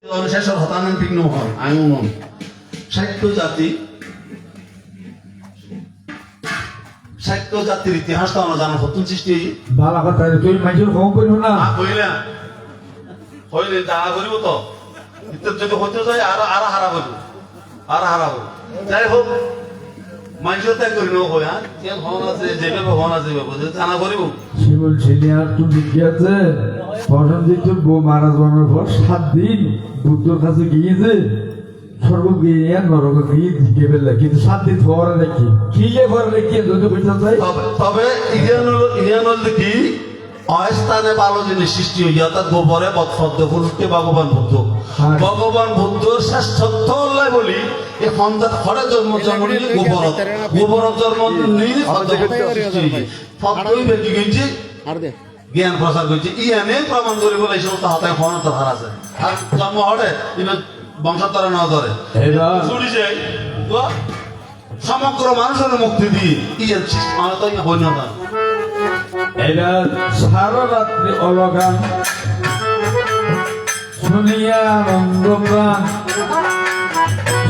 শেষৰ হতানন ঠিক নহয় আইন সাহিত্য জাতির ইতিহাস তো আমরা জানো নতুন সৃষ্টি ভালো কথা তুই মানুষের কম করিব না কইলা হইলে জানা করিব তো ইত্যাদি যদি হতে যায় আর আর হারা হইব আর হারা হইব যাই হোক মানুষের তাই করি নেব হয় হ্যাঁ যে ভন আছে যেভাবে ভন আছে জানা করিব সে বলছিলি আর তুই লিখিয়াছে প্রথম যে তোর বউ মারা যাওয়ার পর 7 দিন বুদ্ধর কাছে গিয়েছে স্বর্গ গিয়ে নরক গিয়ে দিকে বেলা কিন্তু 7 দিন পরে দেখি কি যে পরে দেখি যদি বুঝতে চাই তবে ইহান হল কি অস্থানে ভালো জিনিস সৃষ্টি হইয়া অর্থাৎ গোবরে বৎপদ্ম ফুলকে ভগবান বুদ্ধ ভগবান বুদ্ধর শ্রেষ্ঠত্ব হল্লাই বলি এই সন্তান ঘরে জন্ম জন্ম নিলে গোবরত জন্ম নিলে ফদ্মই বেশি গেছি জ্ঞান প্রচার করছে ইয়ানে প্রমাণ করে বলে এই সমস্ত হাতে ক্ষমতা হার আছে আর জন্ম হরে কিন্তু বংশধরে ন ধরে শুনিছে সমগ্র মানুষের মুক্তি দিয়ে ইয়ান মানে তো হইন না এটা সারা রাত্রি অলগান শুনিয়া আনন্দ প্রাণ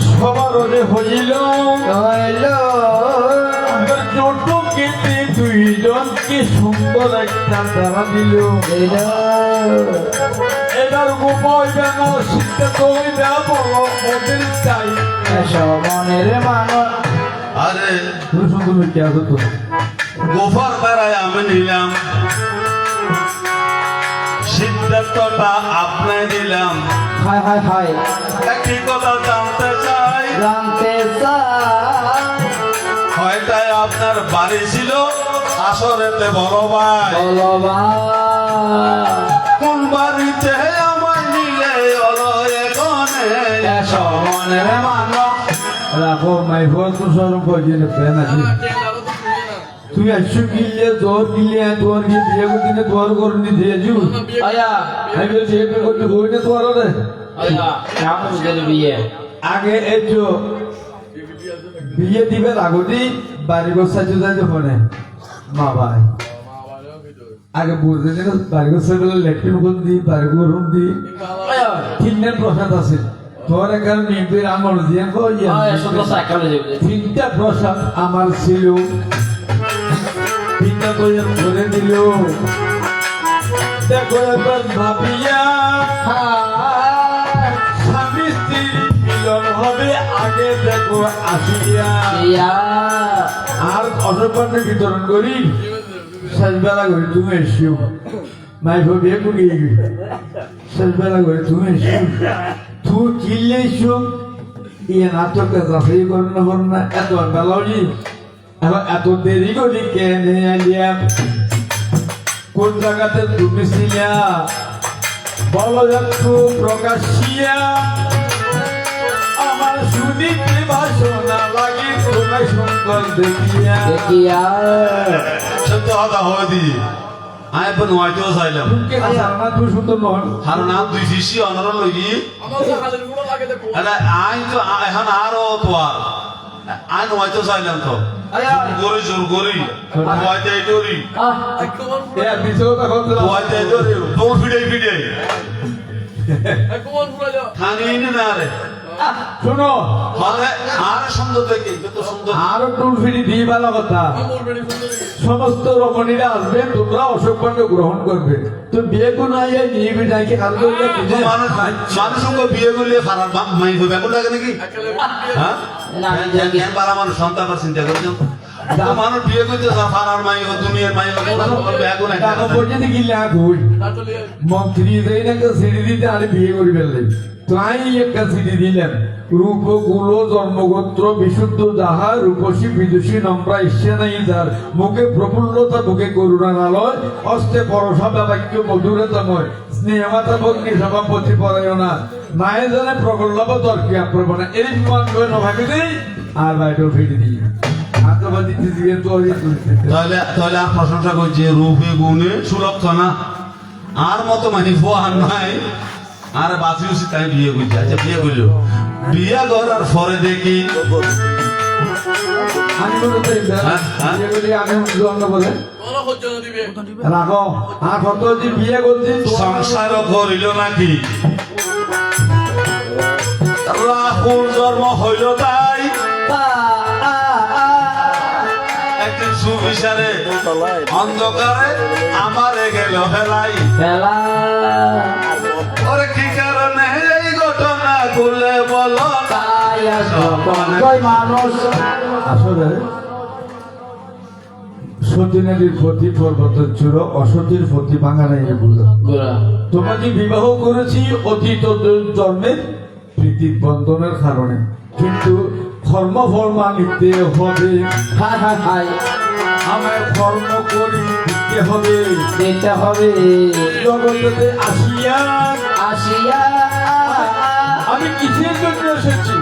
সবার হইল কেটে দুইজন কি সুন্দর একটা তারা দিল এটার গোপয় যেন শিখতে তোই দেব ওদের চাই মনের মানুষ আরে সুন্দর কে আছে তো গোফার বেড়ায় আমি নিলাম সিদ্ধান্তটা আপনায় দিলাম হায় হায় হায় একই কথা জানতে চাই হয়টাই আপনার বাড়ি ছিল আসরেতে বড় ভাই কোন বাড়িতে আমার নিলে মনের মানুষ রাখো মাই ফোন তো সরম কইছে না প্ল্যান আছে তুই আসু গিলে তোর গিলে তোর গিয়ে বিয়ে করতে না তোর করনি দিয়েছু আয়া আমি বলছি বিয়ে করতে হই না তোর রে আয়া কেমন গেল বিয়ে আগে এজো বিয়ে দিবে আগতি বাড়ি গোছাইতে যাইতে ফোনে মা ভাই আগে বুঝতে না বাড়ি গোছাইতে লেট্রিন কোন দি বাড়ি রুম দি আয়া তিনটা প্রসাদ আছে তোর এখানে নিবিড় আমার দিয়ে কইয়া আয়া শুধু সাইকেলে যাবে তিনটা প্রসাদ আমার ছিল তিনটা কইয়া ধরে দিল দেখো একবার ভাবিয়া স্বামী স্ত্রী মিলন হবে আগে দেখো আসিয়া আর অসম্পন্ন বিতরণ করি শেষবেলা করি তুমি এসিও মাই বিয়ে করি শেষবেলা করে তুমি এসিও তুই কিনলে এসো ইয়ে নাটকটা যাচাই করো না এত বেলাওনি এখন এত দেরি করি কেনে আলিয়াম কোন জায়গাতে তুমি ছিলা বলো একটু প্রকাশিয়া আমার শুনিতে বাসনা লাগে তোমায় সুন্দর দেখিয়া সত্য কথা হয়ে দিয়ে আমি এখন হয়তো চাইলাম তুই সুন্দর নয় কারণ আমি দুই শিশি অনর লই আইন তো এখন আরো তো আর আইন হয়তো চাইলাম তো গরি জোর গরি হয়তো এই ডরি হয়তো এই ডরি দৌড় ফিডাই ফিডাই খানি না রে শোনো মানে আর সুন্দর দেখি কত সুন্দর আরো টুল ফিরি দিয়ে ভালো কথা সমস্ত রমণীরা আসবে তোমরা অসম্পন্ন গ্রহণ করবে তো বিয়ে কোন নিয়ে বিদায়কে কাল করলে মানুষ বিয়ে করলে ফারার মাই হবে এখন লাগে নাকি হ্যাঁ জ্ঞান পারা মানুষ সন্তান চিন্তা করছেন মানুষ বিয়ে করতে ফারার মাই দুনিয়ার মাই টাকা পর্যন্ত গিলে আগুই মন্ত্রী দেয় না সিঁড়ি দিতে আরে বিয়ে করি ফেললেন তাই একটা সিঁড়ি দিলেন রূপ গুলো জন্মগোত্র বিশুদ্ধ যাহা রূপসী বিদুষী নম্রা ইচ্ছে নাই যার মুখে প্রফুল্লতা মুখে করুণার আলয় হস্তে পরশা বাক্য মধুরতময় স্নেহমাতা ভগ্নি সভাপতি পরায়ণা মায়ে জানে প্রকল্প তর্কে আক্রমণা এই মান করে নভাবি দেই আর বাইরেও ফিরে দিই তাহলে আর প্রশংসা করছে রূপে গুণে সুলক্ষণা আর মতো মানে আর নাই আর বাঁচি উচিত তাই বিয়ে করছে আচ্ছা বিয়ে করলো বিয়ে করার পরে দেখি রাখো আর কত যে বিয়ে করছি সংসারও করিল নাকি ফুল জন্ম হইল তাই আ আ আ একদিন সুবিচারে অন্ধকারে আমারে গেল হেলাই খেলা ওরে কি কারণে এই ঘটনা খুলে বলো তাই কই মানুষ আসলে সতীনারীর প্রতি পর্বত ছিল অসতীর প্রতি বাঙালির গুলো গুড়া তোমাকে বিবাহ করেছি অতীত জন্মের প্রীতির বন্ধনের কারণে, কিন্তু কর্মফল মানিতে হবে। হাই হাই হাই আমায় কর্ম করি দিতে হবে। দিতে হবে জগতে আসিয়া আসিয়া আমি কিসের জন্য এসেছি?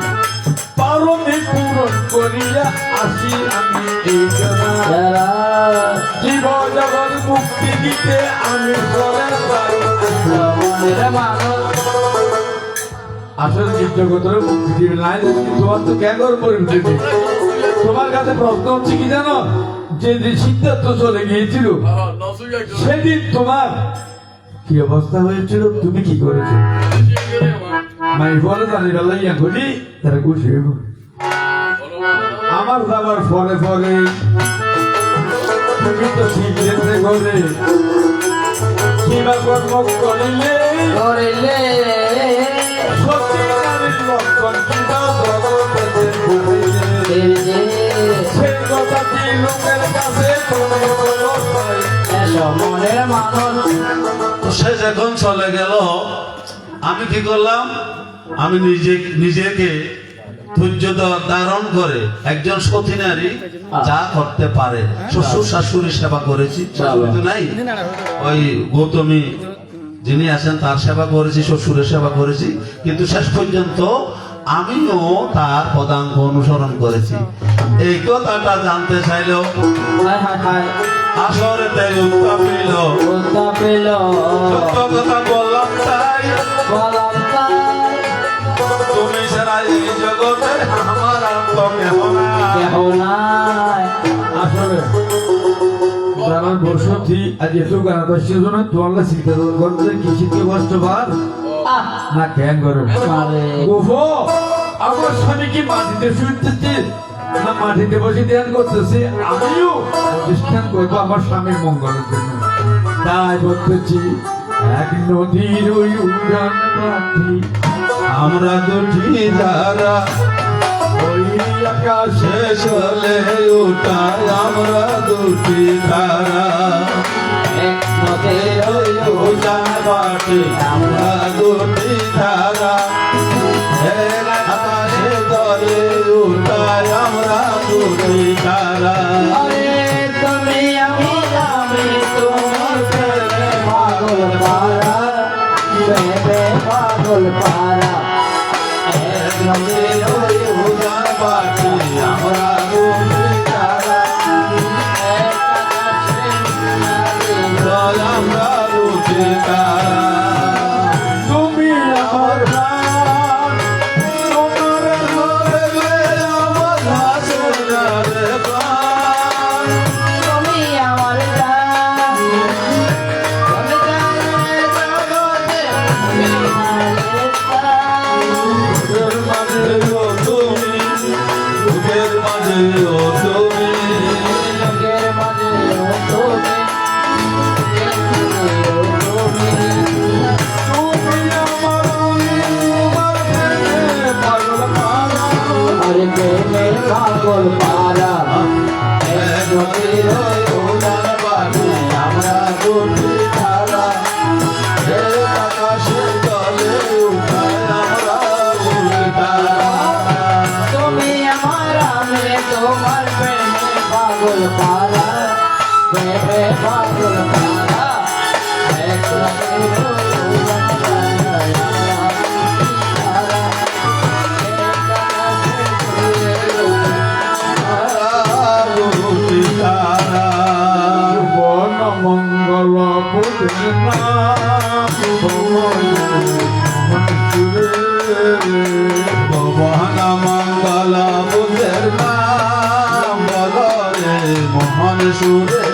পারমে পূরণ করিয়া আসি আমি এই জন্য। খেলা জীব জগৎ মুক্তি দিতে আমি চলে মনের মানুষ আসলে জীব জগতের মুক্তি দিবে নাই, তোমার তো কেন পরিণতি নেই। তোমার কাছে প্রশ্ন হচ্ছে কি জানো, যেদিন সিদ্ধার্থ চলে গিয়েছিল সেদিন তোমার কি অবস্থা হয়েছিল, তুমি কি করেছো? মাই বলে জানি বেলা ইয়া করি তারা খুশি হইব। আমার যাবার পরে পরে তুমি তো শিখলে ঘরে কিবা কর্ম করিলে করিলে সত্যি নারীর লক্ষণ কিবা জগতে ঘুরিলে সেই কথা কি লোকের কাছে কোনো বলো নাই? মনের মানুষ তো সে যখন চলে গেল আমি কি করলাম, আমি নিজেকে ধৈর্য ধারণ করে একজন সতী নারী যা করতে পারে শ্বশুর শাশুড়ি সেবা করেছি, শাশুড়ি তো নাই, ওই গৌতমী যিনি আছেন তার সেবা করেছি, শ্বশুরের সেবা করেছি, কিন্তু শেষ পর্যন্ত আমিও তার পদাঙ্ক অনুসরণ করেছি। এই কথাটা জানতে চাইল হাই হাই হাই আসরে তাই উত্তাপিল উল্টা পেল সত্য কথা বললাম তাই বলাম তাই তুমি ছাড়া এই জগতে আমার আর তো কেহ নাই। কেহ নাই আসলে জানার বসতি আজ এত গান আসছিল না, তোমার চিন্তা করতে কি শিখতে কষ্ট পার আহ না কেন করে মারে গোফো আমার স্বামী কি মাটিতে শুইতেছে না মাটিতে বসে ধ্যান করতেছে, আমিও অনুষ্ঠান করবো আমার স্বামীর মঙ্গলের জন্য। তাই বলতেছি এক নদীর ওই উড়ান পাখি আমরা দুটি ধারা ওই আকাশে চলে উঠায়, আমরা দুটি ধারা এক নদীর ওই উজান পাটি আমরা দুটি ধারা এক আকাশে চলে উঠায়, আমরা দুটি ধারা আরে তুমি আমি তোমার প্রেমে পাগল পারা প্রেমে পাগল পারা এক নদীর ওই উজান পাটি আমরা দুটি ধারা এক আকাশে চল আমরা দুটি ধারা তুমি আমার প্রাণ, তোমার ঘরে আমার ভাসুরারে প্রাণ তুমি আমার জান তুমি জানে জগতে বুকের মাঝে ও তুমি, বুকের মাঝে ও তুমি, লোকের মাঝে তুমি তুমি আমার তোমার প্রেমে পাগল পারা। আরে প্রেমে পাগল পারা এক নদীর ওই উজান পাটি আমরা দুটি ধারা এক আকাশে চলে উঠায়, আমরা দুটি ধারা তুমি আমার আমি তোমার প্রেমে পাগল পারা প্রেমে পাগল পারা এক নদীর ওই উজান পাটি আমরা দুটি ধারা বন মঙ্গল পুণ্যা ভবন মঙ্গল বুদ্ধের নাম বলো রে মোহন সুরে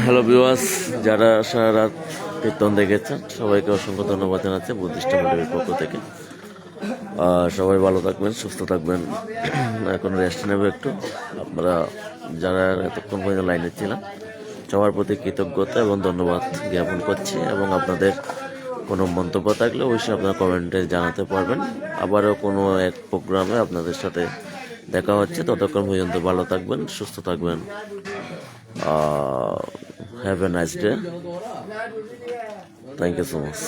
হ্যালো ভিউয়ার্স, যারা সারা রাত কীর্তন দেখেছেন সবাইকে অসংখ্য ধন্যবাদ জানাচ্ছি বুদ্ধিস্ট মন্ডলের পক্ষ থেকে। সবাই ভালো থাকবেন, সুস্থ থাকবেন। এখন রেস্ট নেব একটু। আপনারা যারা এতক্ষণ পর্যন্ত লাইনে ছিলেন সবার প্রতি কৃতজ্ঞতা এবং ধন্যবাদ জ্ঞাপন করছি, এবং আপনাদের কোনো মন্তব্য থাকলে অবশ্যই আপনারা কমেন্টে জানাতে পারবেন। আবারও কোনো এক প্রোগ্রামে আপনাদের সাথে দেখা হচ্ছে। ততক্ষণ পর্যন্ত ভালো থাকবেন, সুস্থ থাকবেন। Have a nice day. Thank you so much.